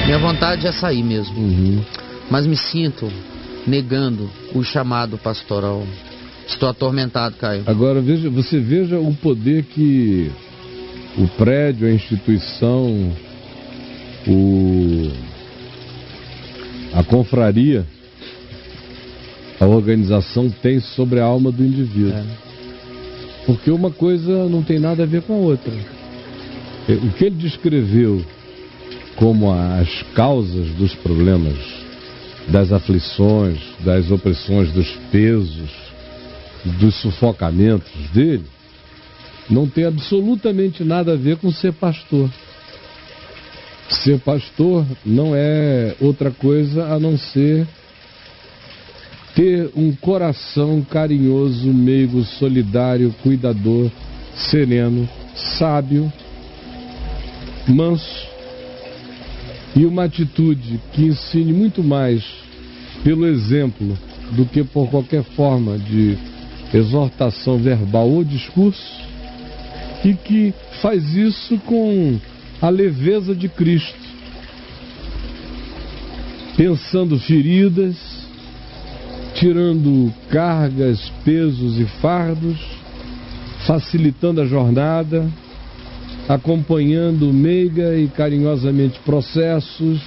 Minha vontade é sair mesmo. Mas me sinto negando o chamado pastoral. Estou atormentado, Caio. Agora você veja o poder que o prédio, a instituição, a confraria, a organização tem sobre a alma do indivíduo. Porque uma coisa não tem nada a ver com a outra. O que ele descreveu como as causas dos problemas, das aflições, das opressões, dos pesos, dos sufocamentos dele, não tem absolutamente nada a ver com ser pastor. Ser pastor não é outra coisa a não ser ter um coração carinhoso, meigo, solidário, cuidador, sereno, sábio, manso, e uma atitude que ensine muito mais pelo exemplo do que por qualquer forma de exortação verbal ou discurso, e que faz isso com a leveza de Cristo, pensando feridas, tirando cargas, pesos e fardos, facilitando a jornada, acompanhando meiga e carinhosamente processos,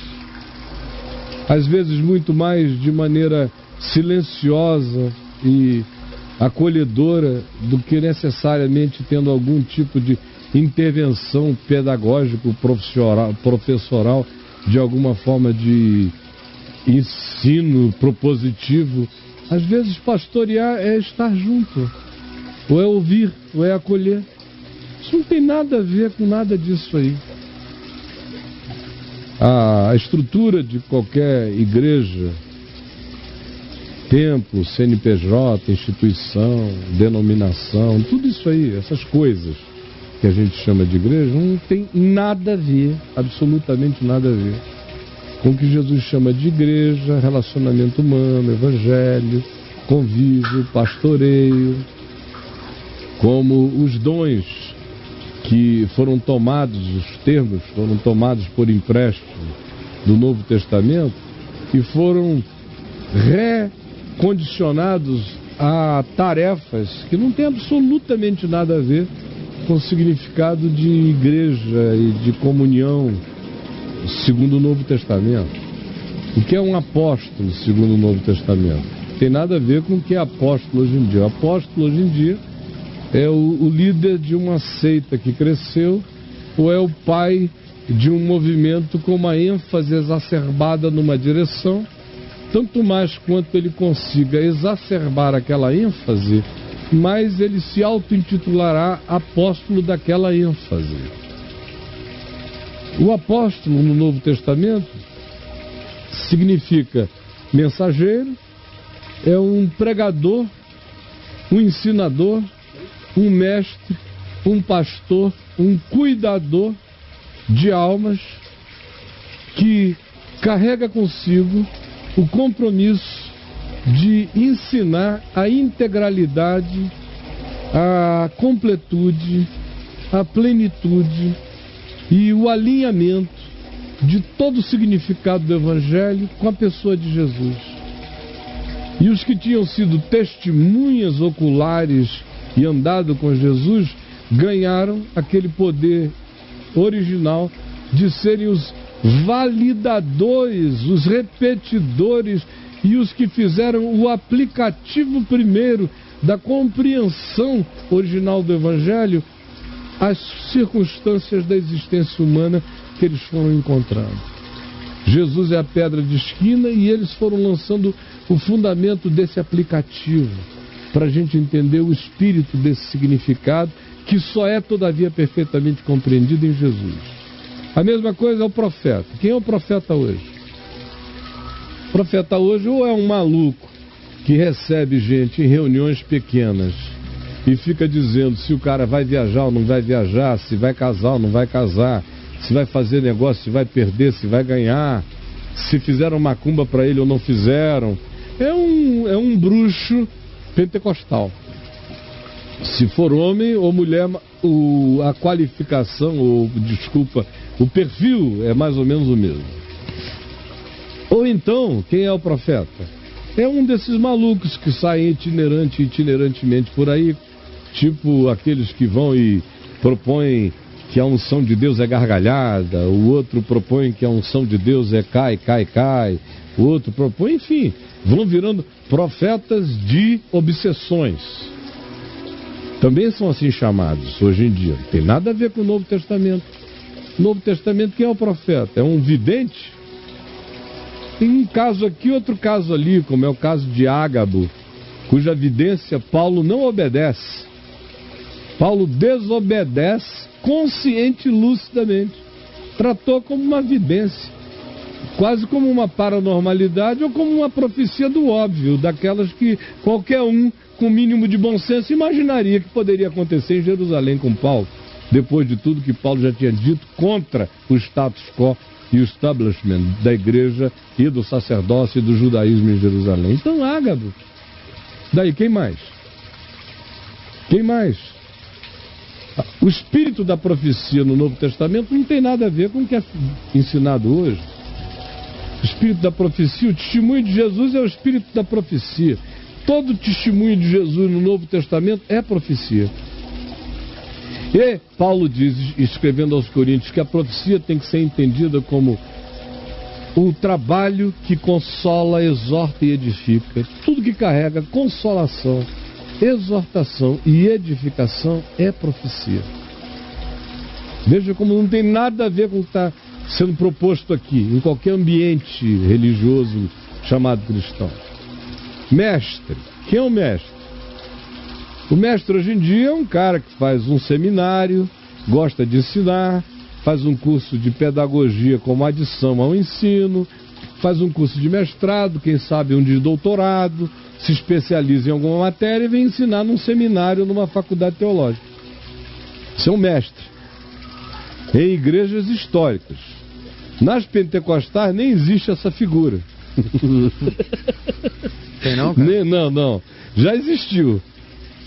às vezes muito mais de maneira silenciosa e acolhedora do que necessariamente tendo algum tipo de intervenção pedagógico, professoral, de alguma forma de ensino propositivo. Às vezes pastorear é estar junto, ou é ouvir, ou é acolher. Isso não tem nada a ver com nada disso aí. A estrutura de qualquer igreja, templo, CNPJ, instituição, denominação, tudo isso aí, essas coisas que a gente chama de igreja, não tem nada a ver, absolutamente nada a ver com o que Jesus chama de igreja, relacionamento humano, evangelho, convívio, pastoreio, como os dons que foram tomados, os termos foram tomados por empréstimo do Novo Testamento e foram recondicionados a tarefas que não têm absolutamente nada a ver com o significado de igreja e de comunhão segundo o Novo Testamento. O que é um apóstolo segundo o Novo Testamento? Tem nada a ver com o que é apóstolo hoje em dia. O apóstolo hoje em dia é o líder de uma seita que cresceu, ou é o pai de um movimento com uma ênfase exacerbada numa direção. Tanto mais quanto ele consiga exacerbar aquela ênfase, mais ele se auto-intitulará apóstolo daquela ênfase. O apóstolo no Novo Testamento significa mensageiro, é um pregador, um ensinador, um mestre, um pastor, um cuidador de almas que carrega consigo o compromisso de ensinar a integralidade, a completude, a plenitude e o alinhamento de todo o significado do Evangelho com a pessoa de Jesus. E os que tinham sido testemunhas oculares e andado com Jesus, ganharam aquele poder original de serem os validadores, os repetidores e os que fizeram o aplicativo primeiro da compreensão original do Evangelho às circunstâncias da existência humana que eles foram encontrando. Jesus é a pedra de esquina e eles foram lançando o fundamento desse aplicativo para a gente entender o espírito desse significado, que só é, todavia, perfeitamente compreendido em Jesus. A mesma coisa é o profeta. Quem é o profeta hoje? O profeta hoje ou é um maluco que recebe gente em reuniões pequenas e fica dizendo se o cara vai viajar ou não vai viajar, se vai casar ou não vai casar, se vai fazer negócio, se vai perder, se vai ganhar, se fizeram macumba para ele ou não fizeram. É um bruxo pentecostal. Se for homem ou mulher, a qualificação, o perfil é mais ou menos o mesmo. Ou então, quem é o profeta? É um desses malucos que saem itinerantemente por aí, tipo aqueles que vão e propõem que a unção de Deus é gargalhada, o outro propõe que a unção de Deus é cai, o outro propõe, enfim, vão virando profetas de obsessões. Também são assim chamados hoje em dia. Não tem nada a ver com o Novo Testamento. No Novo Testamento, quem é o profeta? É um vidente? Tem um caso aqui, outro caso ali, como é o caso de Ágabo, cuja vidência Paulo não obedece. Paulo desobedece consciente e lucidamente. Tratou como uma vidência, quase como uma paranormalidade ou como uma profecia do óbvio, daquelas que qualquer um com o mínimo de bom senso imaginaria que poderia acontecer em Jerusalém com Paulo, depois de tudo que Paulo já tinha dito contra o status quo e o establishment da igreja e do sacerdócio e do judaísmo em Jerusalém. Então, Ágabo. Daí, quem mais? Quem mais? O espírito da profecia no Novo Testamento não tem nada a ver com o que é ensinado hoje. O espírito da profecia, o testemunho de Jesus é o espírito da profecia. Todo testemunho de Jesus no Novo Testamento é profecia. E Paulo diz, escrevendo aos Coríntios, que a profecia tem que ser entendida como o trabalho que consola, exorta e edifica. Tudo que carrega consolação, exortação e edificação é profecia. Veja como não tem nada a ver com o que está sendo proposto aqui, em qualquer ambiente religioso chamado cristão. Mestre. Quem é o mestre? O mestre hoje em dia é um cara que faz um seminário, gosta de ensinar, faz um curso de pedagogia como adição ao ensino, faz um curso de mestrado, quem sabe um de doutorado, se especializa em alguma matéria e vem ensinar num seminário, numa faculdade teológica. Isso é um mestre. Em igrejas históricas. Nas pentecostais nem existe essa figura. Tem não, cara? Não. Já existiu.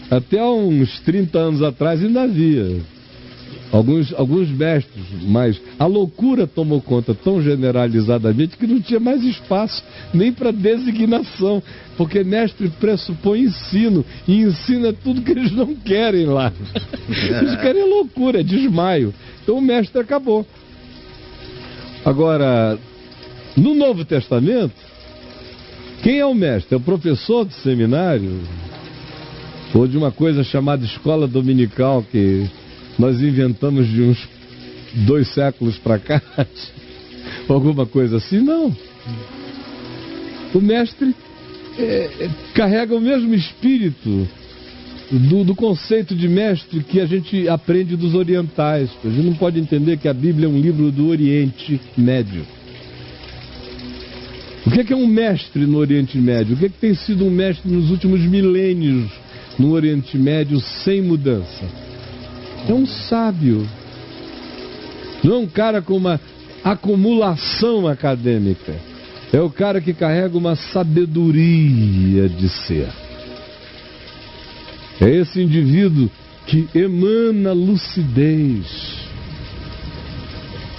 Até uns 30 anos atrás ainda havia alguns mestres, mas a loucura tomou conta tão generalizadamente que não tinha mais espaço nem para designação, porque mestre pressupõe ensino, e ensina tudo que eles não querem lá. Eles querem loucura, desmaio. Então o mestre acabou. Agora, no Novo Testamento, quem é o mestre? É o professor do seminário? Ou de uma coisa chamada escola dominical que nós inventamos de uns 2 séculos para cá? Alguma coisa assim? Não. O mestre carrega o mesmo espírito do conceito de mestre que a gente aprende dos orientais. A gente não pode entender que a Bíblia é um livro do Oriente Médio. O que é um mestre no Oriente Médio? O que tem sido um mestre nos últimos milênios no Oriente Médio sem mudança? É um sábio. Não é um cara com uma acumulação acadêmica. É o cara que carrega uma sabedoria de ser. É esse indivíduo que emana lucidez.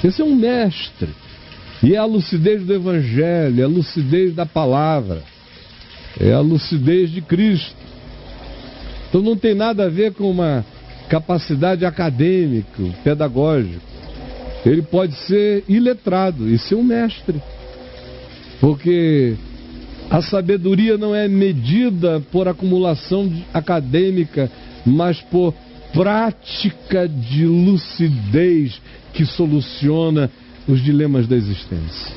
Esse é um mestre. E é a lucidez do Evangelho, é a lucidez da palavra, é a lucidez de Cristo. Então não tem nada a ver com uma capacidade acadêmica, pedagógica. Ele pode ser iletrado e ser um mestre. Porque a sabedoria não é medida por acumulação acadêmica, mas por prática de lucidez que soluciona os dilemas da existência.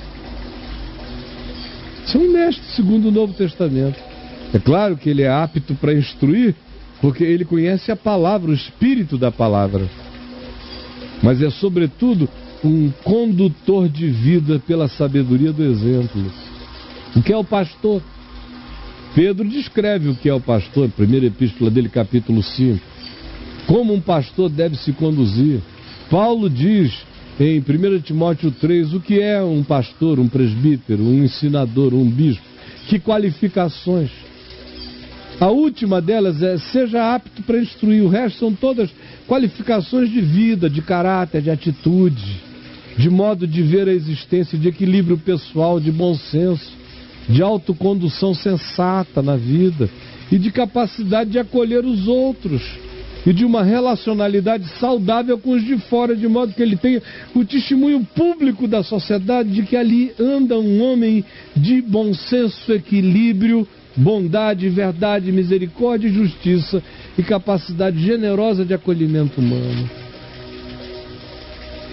Isso é um mestre segundo o Novo Testamento. É claro que ele é apto para instruir, porque ele conhece a palavra, o espírito da palavra. Mas é sobretudo um condutor de vida pela sabedoria do exemplo. O que é o pastor? Pedro descreve o que é o pastor, primeira epístola dele, capítulo 5. Como um pastor deve se conduzir. Paulo diz em 1 Timóteo 3, o que é um pastor, um presbítero, um ensinador, um bispo? Que qualificações? A última delas é: seja apto para instruir. O resto são todas qualificações de vida, de caráter, de atitude. de modo de ver a existência, de equilíbrio pessoal, de bom senso, de autocondução sensata na vida e de capacidade de acolher os outros e de uma relacionalidade saudável com os de fora, de modo que ele tenha o testemunho público da sociedade de que ali anda um homem de bom senso, equilíbrio, bondade, verdade, misericórdia e justiça e capacidade generosa de acolhimento humano.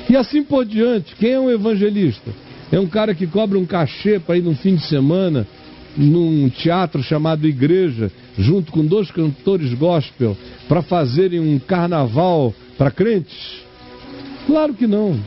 E assim por diante. Quem é um evangelista? É um cara que cobra um cachê para ir num fim de semana num teatro chamado Igreja, junto com 2 cantores gospel, para fazerem um carnaval para crentes? Claro que não.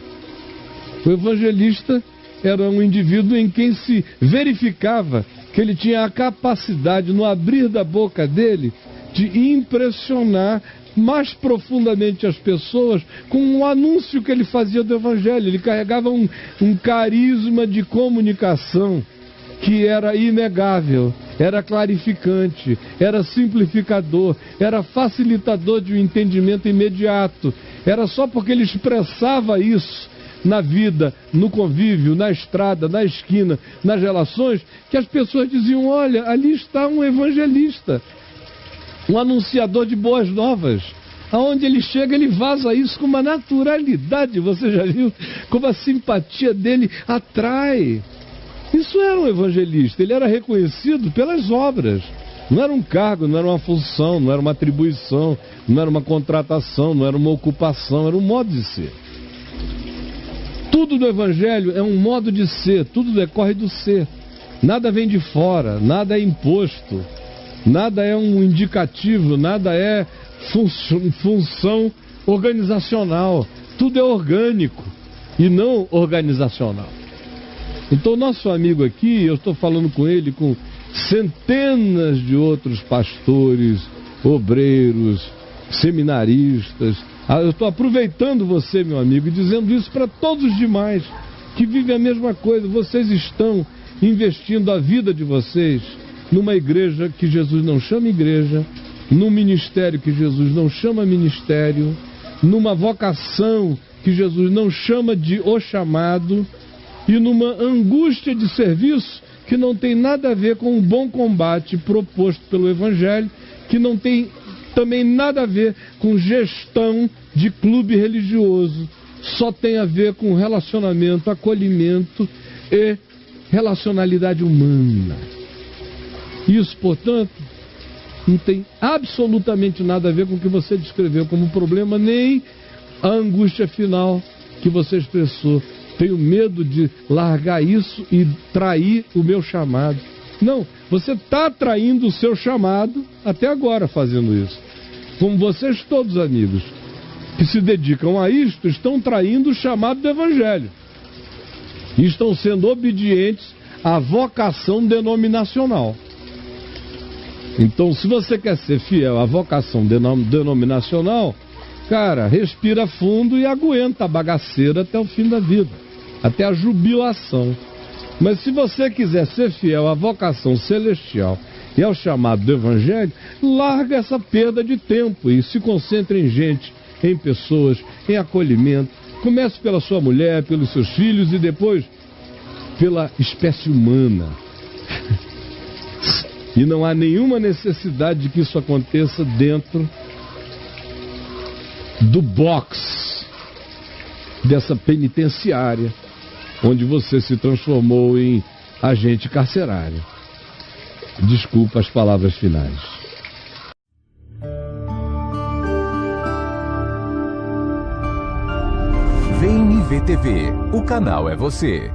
O evangelista era um indivíduo em quem se verificava que ele tinha a capacidade, no abrir da boca dele, de impressionar mais profundamente as pessoas com o anúncio que ele fazia do Evangelho. Ele carregava um carisma de comunicação que era inegável, era clarificante, era simplificador, era facilitador de um entendimento imediato. Era só porque ele expressava isso na vida, no convívio, na estrada, na esquina, nas relações, que as pessoas diziam: olha, ali está um evangelista, um anunciador de boas novas. Aonde ele chega, ele vaza isso com uma naturalidade. Você já viu como a simpatia dele atrai? Isso era um evangelista. Ele era reconhecido pelas obras. Não era um cargo, não era uma função, não era uma atribuição, não era uma contratação, não era uma ocupação, era um modo de ser. Tudo do evangelho é um modo de ser, tudo decorre do ser. Nada vem de fora, nada é imposto, nada é um indicativo, nada é função organizacional. Tudo é orgânico e não organizacional. Então, nosso amigo aqui, eu estou falando com ele, com centenas de outros pastores, obreiros, seminaristas. Eu estou aproveitando você, meu amigo, e dizendo isso para todos os demais que vivem a mesma coisa. Vocês estão investindo a vida de vocês numa igreja que Jesus não chama igreja, num ministério que Jesus não chama ministério, numa vocação que Jesus não chama de o chamado, e numa angústia de serviço que não tem nada a ver com o bom combate proposto pelo Evangelho, que não tem também nada a ver com gestão de clube religioso, só tem a ver com relacionamento, acolhimento e relacionalidade humana. Isso, portanto, não tem absolutamente nada a ver com o que você descreveu como problema, nem a angústia final que você expressou. Tenho medo de largar isso e trair o meu chamado. Não, você está traindo o seu chamado até agora fazendo isso. Como vocês todos, amigos, que se dedicam a isto, estão traindo o chamado do Evangelho. E estão sendo obedientes à vocação denominacional. Então, se você quer ser fiel à vocação denominacional, cara, respira fundo e aguenta a bagaceira até o fim da vida, até a jubilação. Mas se você quiser ser fiel à vocação celestial e ao chamado do Evangelho, larga essa perda de tempo e se concentre em gente, em pessoas, em acolhimento. Comece pela sua mulher, pelos seus filhos e depois pela espécie humana. E não há nenhuma necessidade de que isso aconteça dentro do box dessa penitenciária, onde você se transformou em agente carcerário. Desculpa as palavras finais. VNV TV, o canal é você.